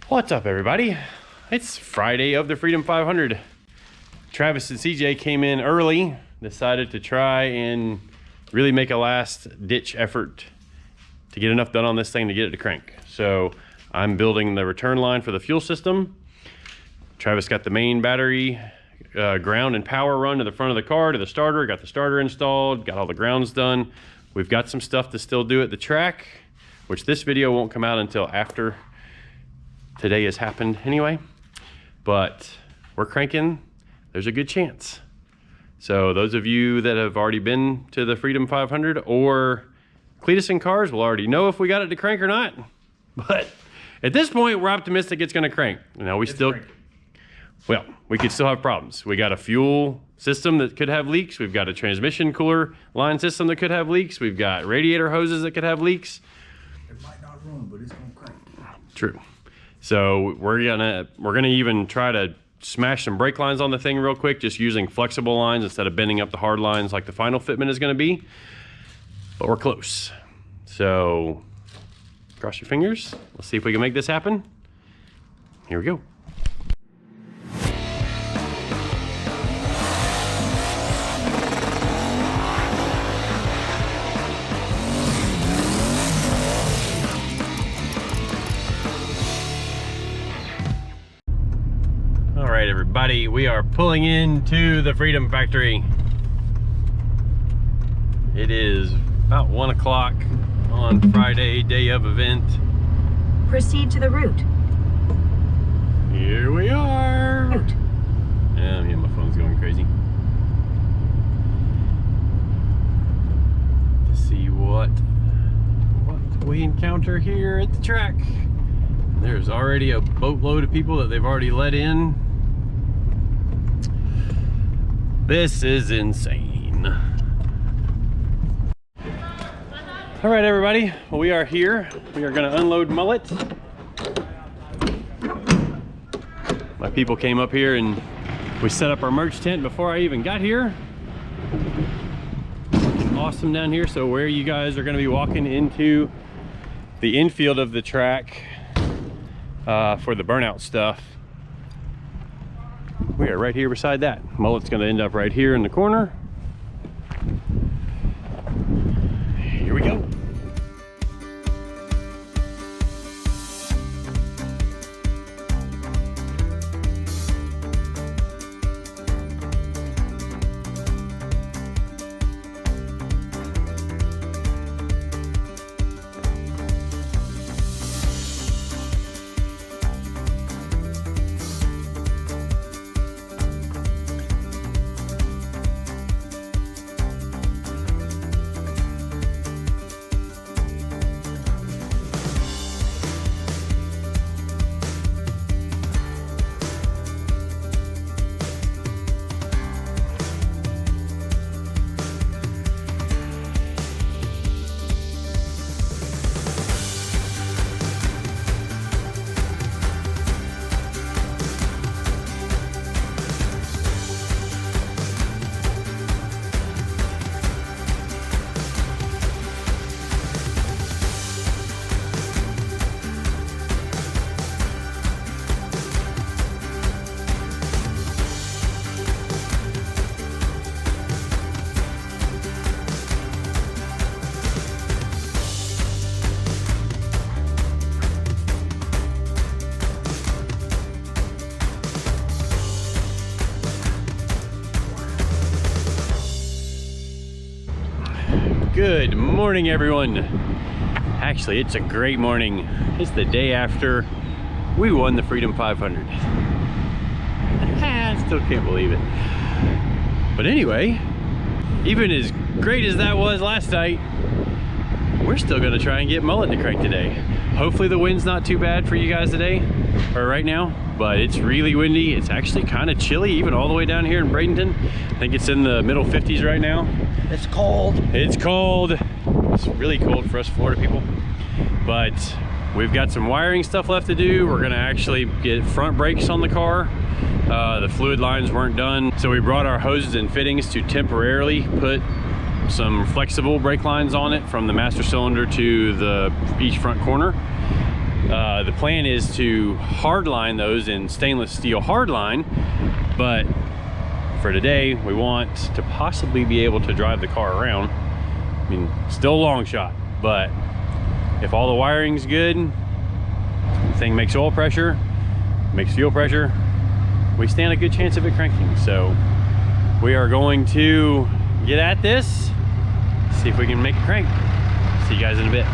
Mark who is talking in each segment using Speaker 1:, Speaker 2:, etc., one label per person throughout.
Speaker 1: What's up, everybody? It's Friday of the Freedom 500. Travis and CJ came in early, decided to try and really make a last-ditch effort to get enough done on this thing to get it to crank. So I'm building the return line for the fuel system. Travis got the main battery ground and power run to the front of the car, to the starter, got the starter installed, got all the grounds done. We've got some stuff to still do at the track, which this video won't come out until after today has happened anyway, but we're cranking. There's a good chance. So those of you that have already been to the Freedom 500 or Cleetus and Cars will already know if we got it to crank or not. But at this point, we're optimistic it's gonna crank. You know, we could still have problems. We got a fuel system that could have leaks. We've got a transmission cooler line system that could have leaks. We've got radiator hoses that could have leaks.
Speaker 2: It might not run, but it's gonna crank.
Speaker 1: True. So we're gonna even try to smash some brake lines on the thing real quick, just using flexible lines instead of bending up the hard lines like the final fitment is gonna be. But we're close. So cross your fingers. Let's see if we can make this happen. Here we go. Everybody, we are pulling into the Freedom Factory. It is about 1 o'clock on Friday, day of event.
Speaker 3: Proceed to the route.
Speaker 1: Here we are.
Speaker 3: Route.
Speaker 1: Yeah, my phone's going crazy. To see what we encounter here at the track. There's already a boatload of people that they've already let in. This is insane. All right, everybody, well, we are here. We are gonna unload Mullet. My people came up here and we set up our merch tent before I even got here. Looking awesome down here. So where you guys are gonna be walking into the infield of the track for the burnout stuff, we are right here beside that. Mullet's gonna end up right here in the corner. Here we go. Good morning, everyone. Actually, it's a great morning. It's the day after we won the Freedom 500. I still can't believe it. But anyway, even as great as that was last night, we're still gonna try and get Mullet to crank today. Hopefully the wind's not too bad for you guys today, or right now, but it's really windy. It's actually kind of chilly, even all the way down here in Bradenton. I think it's in the middle 50s right now.
Speaker 2: It's cold.
Speaker 1: It's cold. It's really cold for us Florida people. But we've got some wiring stuff left to do. We're gonna actually get front brakes on the car. The fluid lines weren't done, so we brought our hoses and fittings to temporarily put some flexible brake lines on it from the master cylinder to each front corner. The plan is to hardline those in stainless steel hardline, but for today we want to possibly be able to drive the car around. I mean, still a long shot, but if all the wiring's good, the thing makes oil pressure, makes fuel pressure, we stand a good chance of it cranking. So we are going to get at this, see if we can make it crank. See you guys in a bit.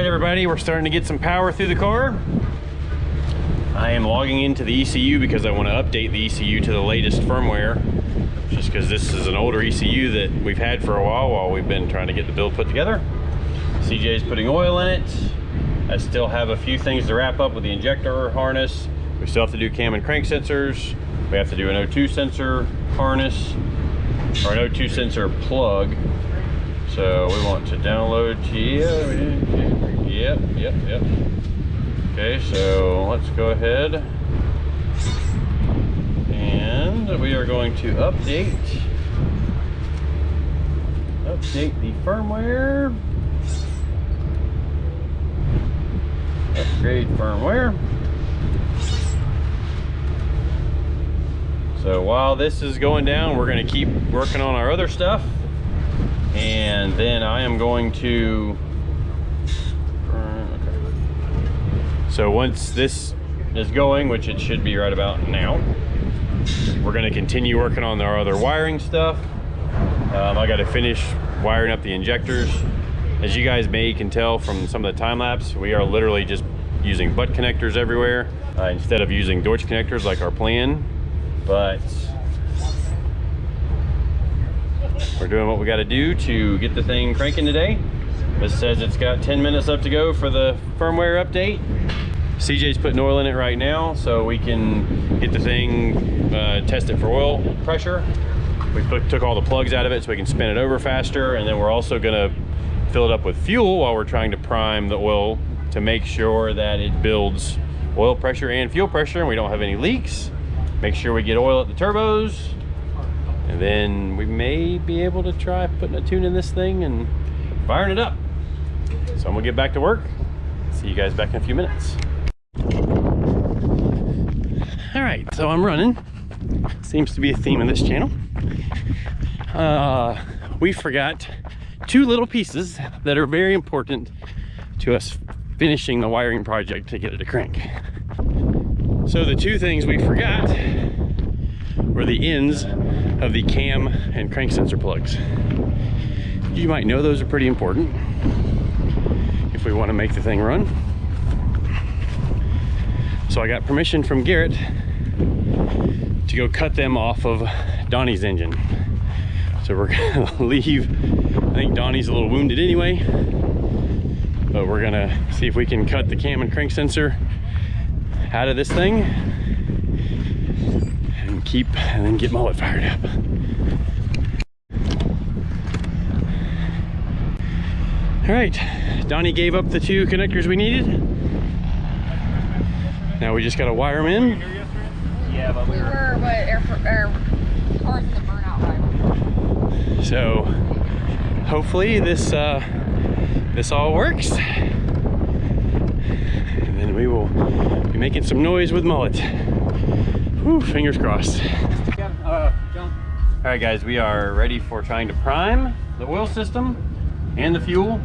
Speaker 1: Everybody, we're starting to get some power through the car. I am logging into the ECU because I want to update the ECU to the latest firmware, just because this is an older ECU that we've had for a while we've been trying to get the build put together. CJ's putting oil in it. I still have a few things to wrap up with the injector harness. We still have to do cam and crank sensors. We have to do an O2 sensor harness, or an O2 sensor plug. So we want to download, yep. Okay, so let's go ahead and we are going to update the firmware, upgrade firmware. So while this is going down, we're going to keep working on our other stuff. And then I am going to, so once this is going, which it should be right about now, we're going to continue working on our other wiring stuff. I got to finish wiring up the injectors. As you guys can tell from some of the time lapse, we are literally just using butt connectors everywhere instead of using Deutsch connectors like our plan. But we're doing what we got to do to get the thing cranking today. This says it's got 10 minutes left to go for the firmware update. CJ's putting oil in it right now so we can get the thing, test it for oil pressure. We took all the plugs out of it so we can spin it over faster, and then we're also gonna fill it up with fuel while we're trying to prime the oil to make sure that it builds oil pressure and fuel pressure and we don't have any leaks. Make sure we get oil at the turbos. And then we may be able to try putting a tune in this thing and firing it up. So I'm gonna get back to work. See you guys back in a few minutes. All right, so I'm running. Seems to be a theme of this channel. We forgot two little pieces that are very important to us finishing the wiring project to get it to crank. So the two things we forgot were the ends of the cam and crank sensor plugs. You might know those are pretty important if we want to make the thing run. So I got permission from Garrett to go cut them off of Donnie's engine. So we're gonna leave. I think Donnie's a little wounded anyway, but we're gonna see if we can cut the cam and crank sensor out of this thing and then get Mullet fired up. All right, Donnie gave up the 2 connectors we needed. Now we just gotta wire them in.
Speaker 4: Yeah, but we were, but air cars in the burnout right.
Speaker 1: So hopefully this all works, and then we will be making some noise with Mullet. Whew, fingers crossed. All right, guys, we are ready for trying to prime the oil system and the fuel.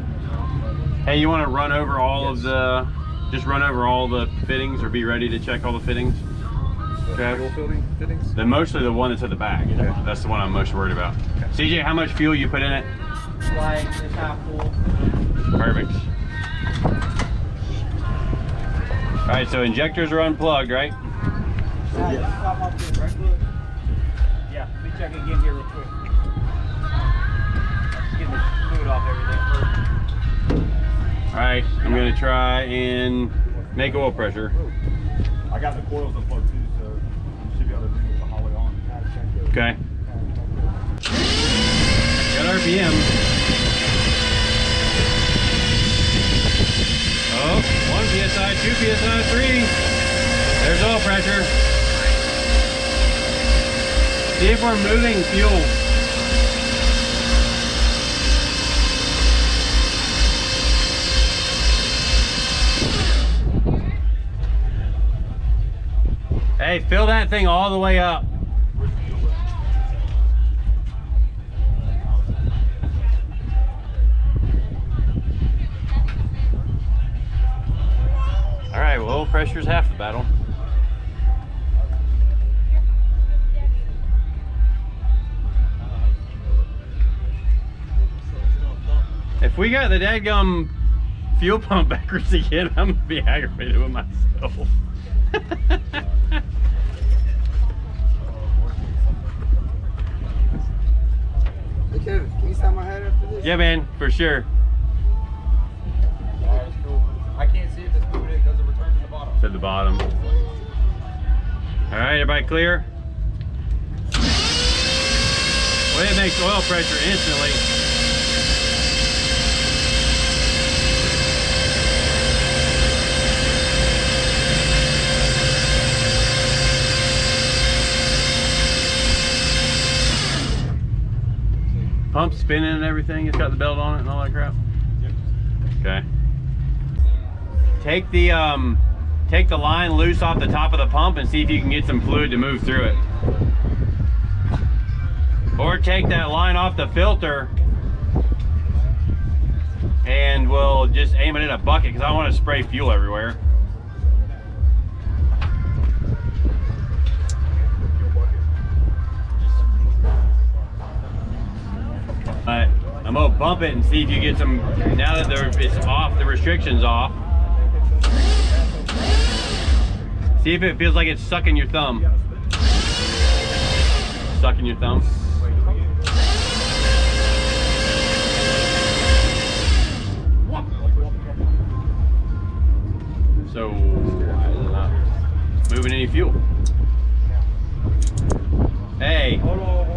Speaker 1: Hey, you want to run over all of the, just run over all the fittings, or be ready to check all the fittings?
Speaker 5: Fuel fittings?
Speaker 1: Then mostly the one that's at the back.
Speaker 5: Okay.
Speaker 1: That's the one I'm most worried about. Okay. CJ, how much fuel you put in it?
Speaker 6: Like it's half full.
Speaker 1: Perfect. All right, so injectors are unplugged, right?
Speaker 6: Yeah, let me check again here real quick. Get the fluid off everything first.
Speaker 1: All right, I'm gonna try and make oil pressure.
Speaker 5: I got the coils unplugged too, so you should be able to do the Holly on.
Speaker 1: Okay. Got RPM. Oh, 1 PSI, 2 PSI, 3. There's oil pressure. See if we're moving fuel. Hey, fill that thing all the way up. All right, well, oil pressure's half the battle. If we got the dadgum fuel pump backwards again, I'm gonna be aggravated with myself.
Speaker 2: Can you sign my head after this?
Speaker 1: Yeah, man, for sure.
Speaker 5: I can't see if it's moving because it returns to the bottom.
Speaker 1: To the bottom. All right, everybody clear? Well, it makes oil pressure instantly. Pump spinning and everything. It's got the belt on it and all that crap. Okay. Take the line loose off the top of the pump and see if you can get some fluid to move through it. Or take that line off the filter and we'll just aim it in a bucket because I want to spray fuel everywhere. I'm gonna bump it and see if you get some, now that it's off, the restriction's off. See if it feels like it's sucking your thumb. Sucking your thumb. So, not moving any fuel. Hey.
Speaker 5: Hold on.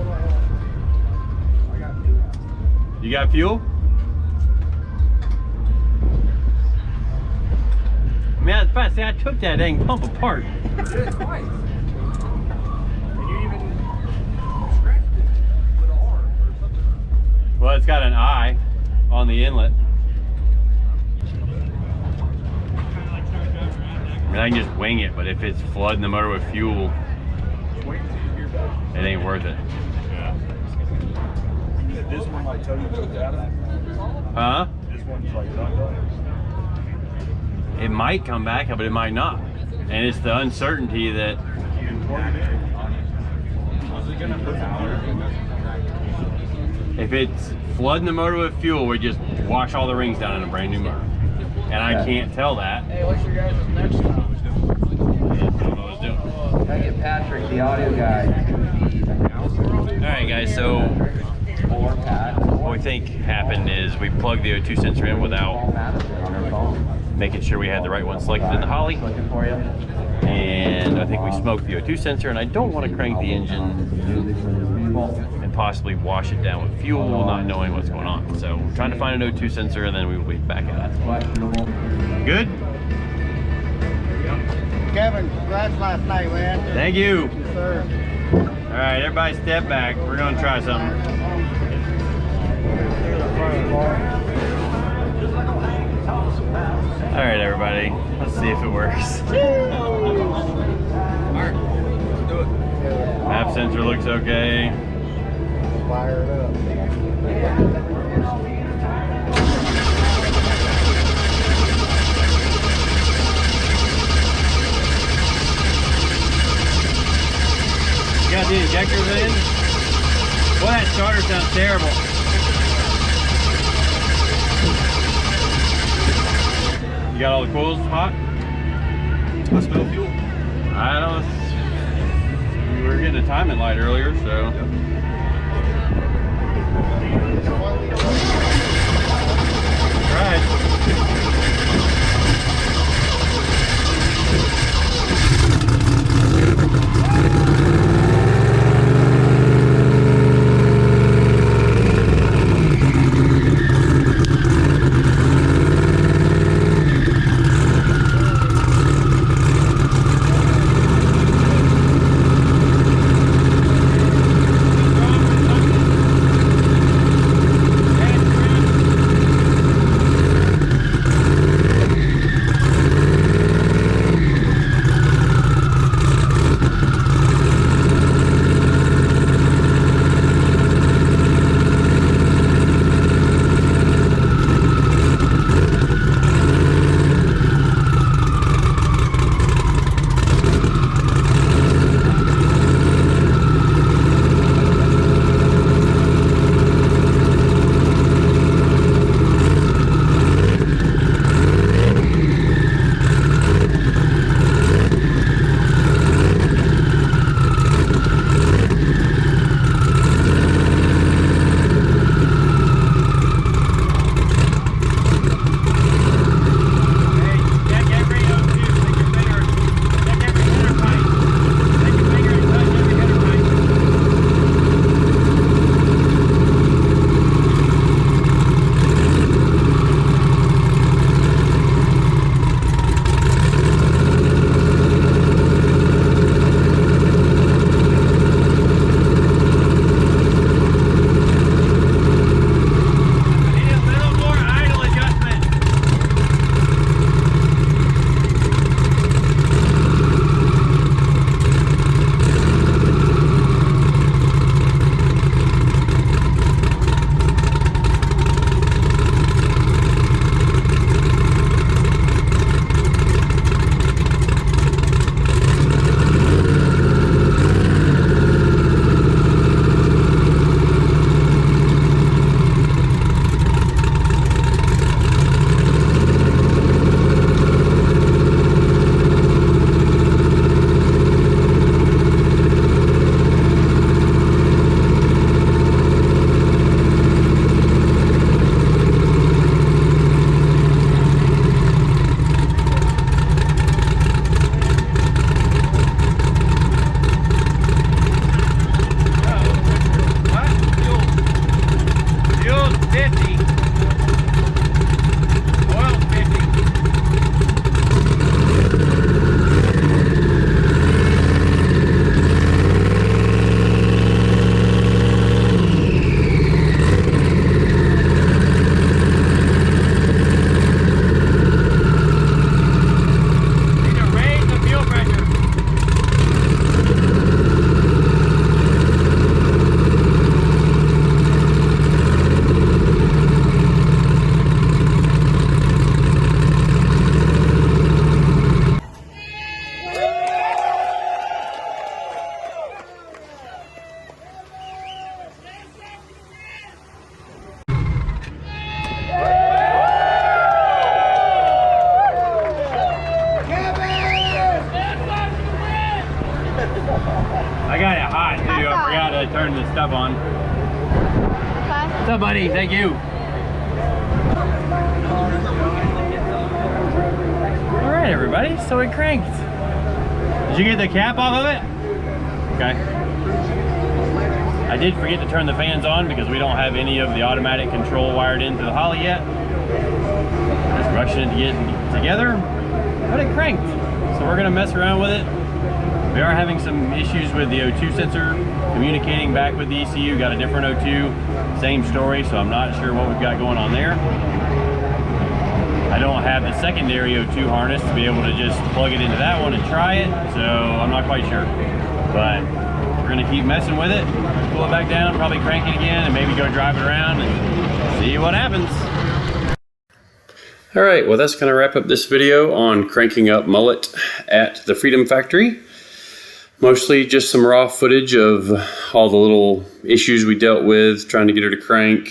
Speaker 5: I got fuel.
Speaker 1: You got fuel? Man, I was about to say, I took that dang pump apart.
Speaker 5: You did twice. And you even scratched it with an arm or something.
Speaker 1: Well, it's got an eye on the inlet. I mean, I can just wing it, but if it's flooding the motor with fuel,
Speaker 5: Wait until you hear back.
Speaker 1: it ain't worth it.
Speaker 5: This one might tell you to look at it.
Speaker 1: Huh?
Speaker 5: This one's like done.
Speaker 1: It might come back, but it might not. And it's the uncertainty that... If it's flooding the motor with fuel, we just wash all the rings down in a brand new motor. And I can't tell that.
Speaker 6: Hey, what's your guys' next stop?
Speaker 7: the audio guide.
Speaker 1: Alright guys, so what we think happened is we plugged the O2 sensor in without making sure we had the right one selected in the Holly. And I think we smoked the O2 sensor, and I don't want to crank the engine and possibly wash it down with fuel, not knowing what's going on. So we're trying to find an O2 sensor, and then we will be back at it. Good?
Speaker 2: Kevin, congrats last night, man.
Speaker 1: Thank you.
Speaker 2: Yes, sir.
Speaker 1: All right, everybody step back. We're going to try something. All right, everybody. Let's see if it works. Map sensor looks okay.
Speaker 2: Fire it up.
Speaker 1: You got the injectors in? Boy, that starter sounds terrible. You got all the coils hot?
Speaker 5: I smell fuel.
Speaker 1: I don't. We were getting a timing light earlier, so. Right. I got it hot too. I forgot to turn the stuff on. What's up, buddy? Thank you. All right, everybody. So it cranked. Did you get the cap off of it? Okay. I did forget to turn the fans on because we don't have any of the automatic control wired into the Holly yet. Just rushing it to get it together, but it cranked. So we're gonna mess around with it. We are having some issues with the O2 sensor communicating back with the ECU. Got a different O2, same story, so I'm not sure what we've got going on there. I don't have the secondary O2 harness to be able to just plug it into that one and try it, so I'm not quite sure. But we're gonna keep messing with it, pull it back down, probably crank it again, and maybe go drive it around and see what happens. All right, well, that's gonna wrap up this video on cranking up Mullet at the Freedom Factory. Mostly just some raw footage of all the little issues we dealt with trying to get her to crank,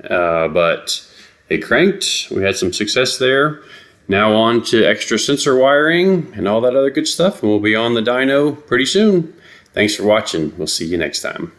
Speaker 1: but it cranked. We had some success there. Now on to extra sensor wiring and all that other good stuff, and we'll be on the dyno pretty soon. Thanks for watching. We'll see you next time.